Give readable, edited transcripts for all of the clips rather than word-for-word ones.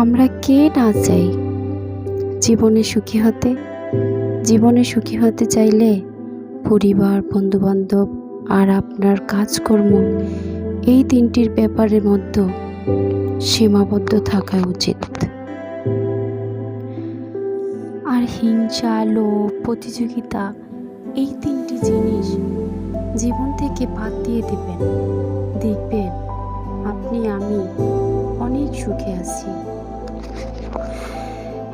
আমরা কে না চাই জীবনে সুখী হতে চাইলে পরিবার, বন্ধুবান্ধব আর আপনার কাজকর্ম এই তিনটির ব্যাপারের মধ্যে সীমাবদ্ধ থাকা উচিত। আর হিংসা, লোভ, প্রতিযোগিতা এই তিনটি জিনিস জীবন থেকে বাদ দিয়ে দেবেন, দেখবেন আমি অনেক সুখে আছি।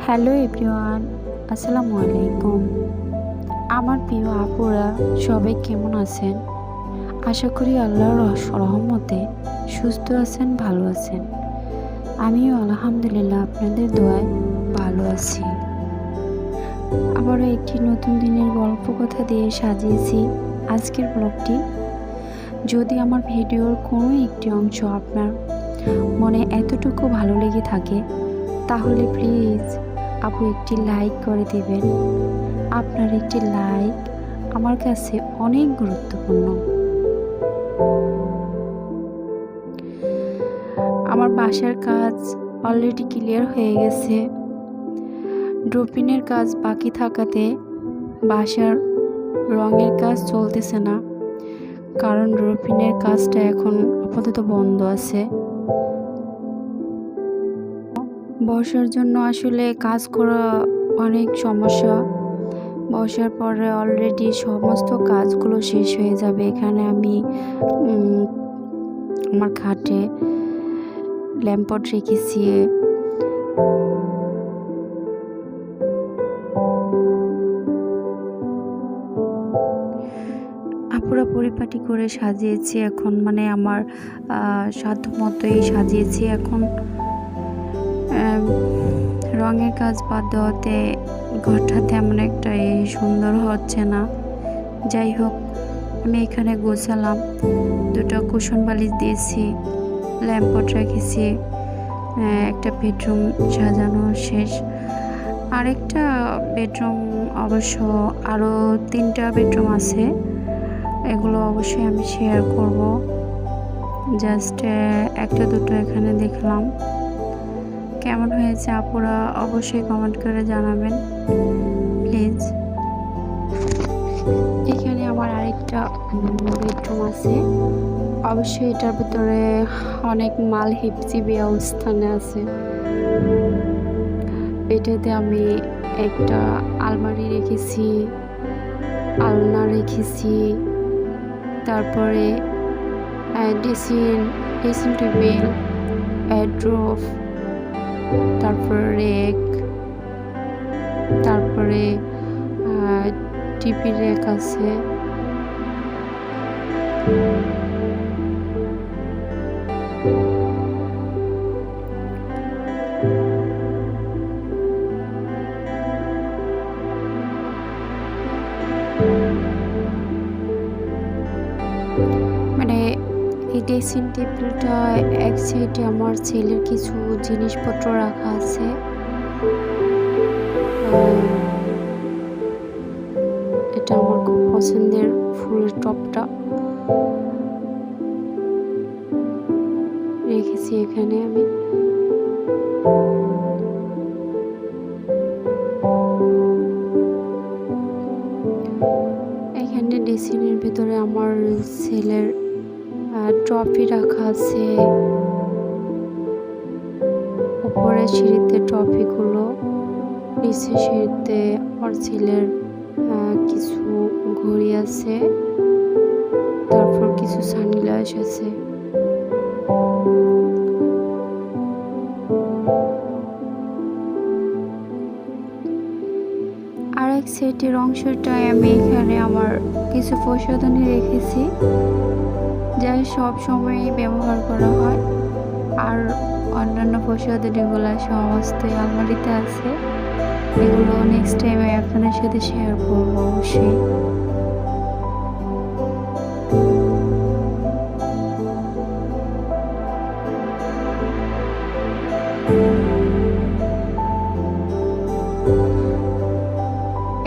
হ্যালো এভরিওয়ান, আসসালামু আলাইকুম। আমার প্রিয় আপুরা সবাই কেমন আছেন? আশা করি আল্লাহর রহমতে সুস্থ আছেন, ভালো আছেন। আমিও আলহামদুলিল্লাহ আপনাদের দোয়ায় ভালো আছি। আবারও একটি নতুন দিনের গল্প কথা দিয়ে সাজিয়েছি আজকের ব্লগটি। যদি আমার ভিডিওর কোনো একটি অংশ আপনার মনে এতটুকু ভালো লেগে থাকে তাহলে প্লিজ আপু একটি লাইক করে দেবেন। আপনার একটি লাইক আমার কাছে অনেক গুরুত্বপূর্ণ। আমার বাসার কাজ অলরেডি ক্লিয়ার হয়ে গেছে। ড্রপিনের কাজ বাকি থাকাতে বাসার রঙের কাজ চলতেছে না, কারণ ড্রপিনের কাজটা এখন আপাতত বন্ধ আছে। বর্ষার জন্য আসলে কাজ করা অনেক সমস্যা। বর্ষার পরে অলরেডি সমস্ত কাজগুলো শেষ হয়ে যাবে। এখানে আমি আমার খাটে ল্যাম্পট রেখেছি। আপুরা পরিপাটি করে সাজিয়েছি এখন, মানে আমার সাধ্য মতোই সাজিয়েছি। এখন রঙের কাজ বাদ দেওয়াতে ঘরটা তেমন একটা সুন্দর হচ্ছে না। যাই হোক, আমি এখানে গোছালাম, দুটো কুশন বালিশ দিয়েছি, ল্যাম্পট রেখেছি, একটা বেডরুম সাজানো শেষ। আরেকটা বেডরুম অবশ্য আরও 3টা বেডরুম আছে, এগুলো অবশ্যই আমি শেয়ার করব। জাস্ট একটা দুটো এখানে দেখলাম। কেমন হয়েছে আপুরা অবশ্যই কমেন্ট করে জানাবেন প্লিজ। এখানে আমার আরেকটা বেডরুম আছে, অবশ্যই এটার ভিতরে অনেক মাল হিপজিবি অবস্থানে আছে। এটাতে আমি একটা আলমারি রেখেছি, আলনা রেখেছি, তারপরে ড্রেসিং টেবিল, ওয়ারড্রোব, তারপর রেক, তারপরে টিভি রেক আছে। মানে এই ড্রেসিং টেবিলটা এক সাইডে আমার ছেলের কিছু জিনিসপত্র রাখা আছে। এটা আমার খুব পছন্দের ফুলের টপটা রেখেছি এখানে আমি। এখানে ড্রেসিংয়ের ভিতরে আমার ছেলের ট্রফি রাখা আছে। উপরে সিঁড়িতে ট্রফিগুলো, নিচে সিঁড়িতে আমার ছেলের কিছু ঘড়ি আছে, তারপর কিছু সানগ্লাস আছে। আর এক সাইডের অংশটায় আমি এখানে আমার কিছু প্রসাধনী রেখেছি, যা সব সময়ই ব্যবহার করা হয়। আর অন্যান্য প্রসাধনীগুলো সমস্ত আলমারিতে আছে। এগুলো নেক্সট টাইমে আপনাদের সাথে শেয়ার করবো অবশ্যই।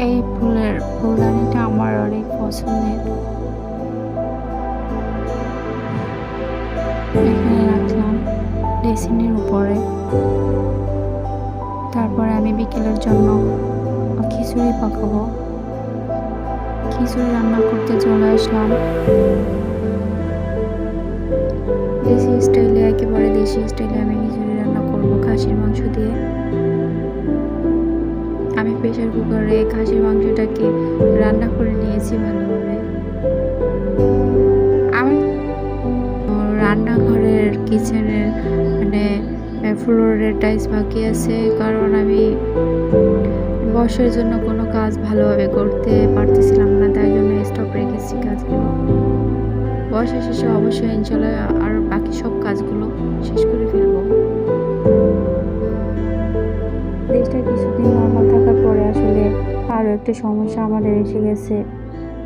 এই ফুলদানিটা আমার অনেক পছন্দের। এখানে রাখলাম ড্রেসিংয়ের উপরে। তারপরে আমি বিকেলের জন্য খিচুড়ি পাকাবো। খিচুড়ি রান্না করতে চলে আসলাম। দেশি স্টাইলে, একেবারে দেশি স্টাইলে আমি খিচুড়ি রান্না করবো খাসির মাংস দিয়ে। আমি প্রেসার কুকারে খাসির মাংসটাকে রান্না করে নিয়েছি ভালোভাবে। আমি রান্নাঘরের কিচেনের মানে ফ্লোরের টাইলস বাকি আছে, কারণ আমি বর্ষার জন্য কোনো কাজ ভালোভাবে করতে পারতেছিলাম না, তাই জন্য স্টপ রেখেছি কাজগুলো। বর্ষা শেষে অবশ্যই ইনশাল্লাহ আর বাকি সব কাজগুলো শেষ করে ফেলবো। দেশটা কিছুদিন নর্মাল থাকার পরে আসলে আরও একটা সমস্যা আমাদের এসে গেছে,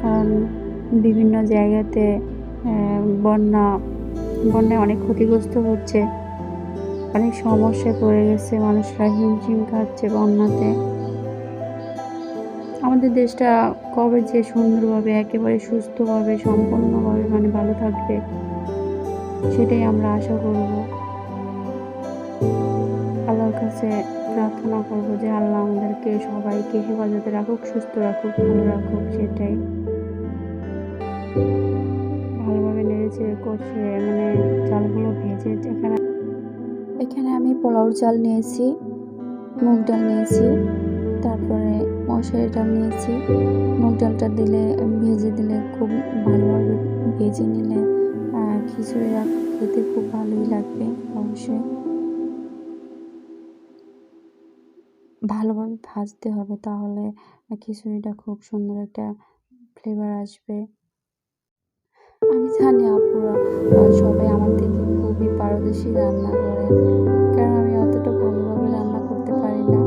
কারণ বিভিন্ন জায়গাতে বন্যায় অনেক ক্ষতিগ্রস্ত হচ্ছে, অনেক সমস্যায় পড়ে গেছে, মানুষরা হিমশিম খাচ্ছে বন্যাতে। আমাদের দেশটা কবে যে সুন্দরভাবে একেবারে সুস্থভাবে সম্পূর্ণভাবে মানে ভালো থাকবে সেটাই আমরা আশা করব। আল্লাহর কাছে প্রার্থনা করব যে আল্লাহ আমাদেরকে সবাইকে হেফাজতে রাখুক, সুস্থ রাখুক, ভালো রাখুক। সেটাই ভালোভাবে নেড়েচেড়ে কষিয়ে মানে চালগুলো ভেজে এখানে আমি পোলাওর চাল নিয়েছি, মুগ ডাল নিয়েছি, তারপরে মশারি ডাল নিয়েছি। মুগ ডালটা ভেজে দিলে খুব ভালোভাবে ভেজে নিলে খিচুড়ি খেতে খুব ভালোই লাগবে। অবশ্যই ভালোভাবে ভাজতে হবে, তাহলে খিচুড়িটা খুব সুন্দর একটা ফ্লেভার আসবে। আমি জানি আপুরা সবাই আমার থেকে খুবই পারদর্শী রান্না করেন, কারণ আমি অতটা ভালোভাবে রান্না করতে পারি না।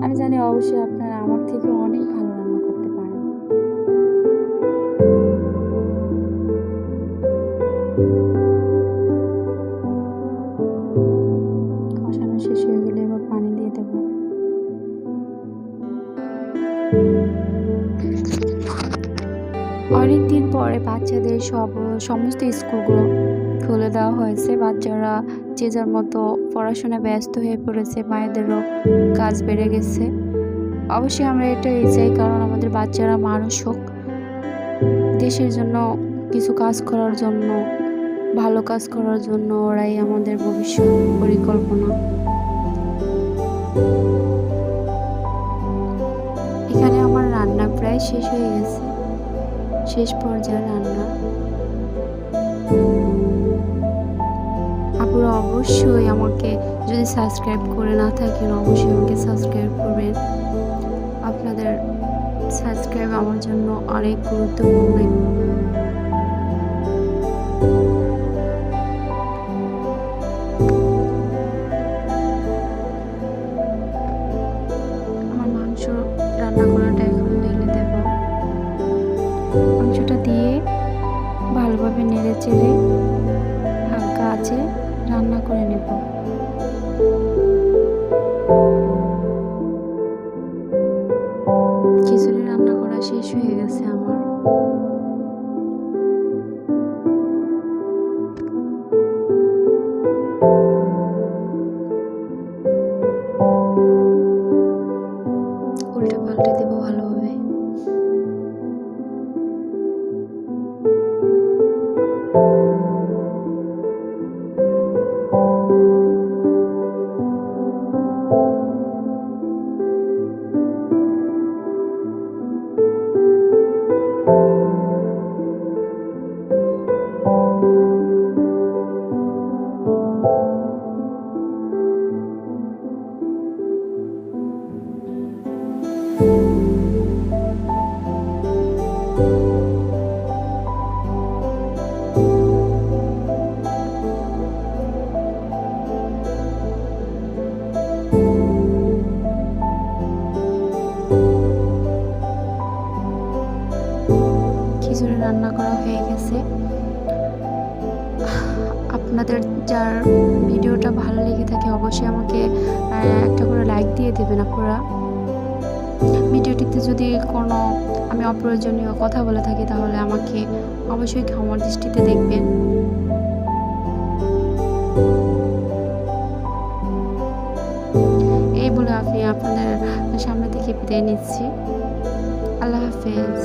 আমি জানি অবশ্যই আপনারা আমার থেকে অনেক ভালো রান্না করতে পারেন। কষানো শেষ হয়ে গেলে এবার পানি দিয়ে দেব। অনেকদিন পরে বাচ্চাদের সমস্ত স্কুলগুলো খুলে দেওয়া হয়েছে। বাচ্চারা যে যার মতো পড়াশোনায় ব্যস্ত হয়ে পড়েছে, মায়েদেরও কাজ বেড়ে গেছে। অবশ্যই আমরা এটাই চাই, কারণ আমাদের বাচ্চারা মানুষ হোক, দেশের জন্য কিছু কাজ করার জন্য, ভালো কাজ করার জন্য। ওরাই আমাদের ভবিষ্যৎ পরিকল্পনা। এখানে আমার রান্না প্রায় শেষ হয়ে গেছে, শেষ পর্যায়ে রান্না। আপনারা অবশ্যই আমাকে, যদি সাবস্ক্রাইব করে না থাকেন, অবশ্যই আমাকে সাবস্ক্রাইব করবেন। আপনাদের সাবস্ক্রাইব আমার জন্য অনেক গুরুত্বপূর্ণ। আমার মাংস রান্না করাটা এখন ঢেলে দেব। মাংসটা দিয়ে ভালোভাবে নেড়ে চেড়ে হালকা আঁচে রান্না করে নেব। খিচুড়ি রান্না করা শেষ হয়ে গেছে আমার। উল্টে পাল্টে দেবো ভালোভাবে। খিচুড়ি রান্না করা হয়ে গেছে। আপনাদের যার ভিডিওটা ভালো লেগে থাকে অবশ্যই আমাকে একটা করে লাইক দিয়ে দেবেন আপনারা। ভিডিওটিতে যদি কোনো আমি অপ্রয়োজনীয় কথা বলে থাকি তাহলে আমাকে অবশ্যই ক্ষমার দৃষ্টিতে দেখবেন। এই বলে আমি আপনাদের সামনে থেকে বিদায় নিচ্ছি। আল্লাহ হাফেজ।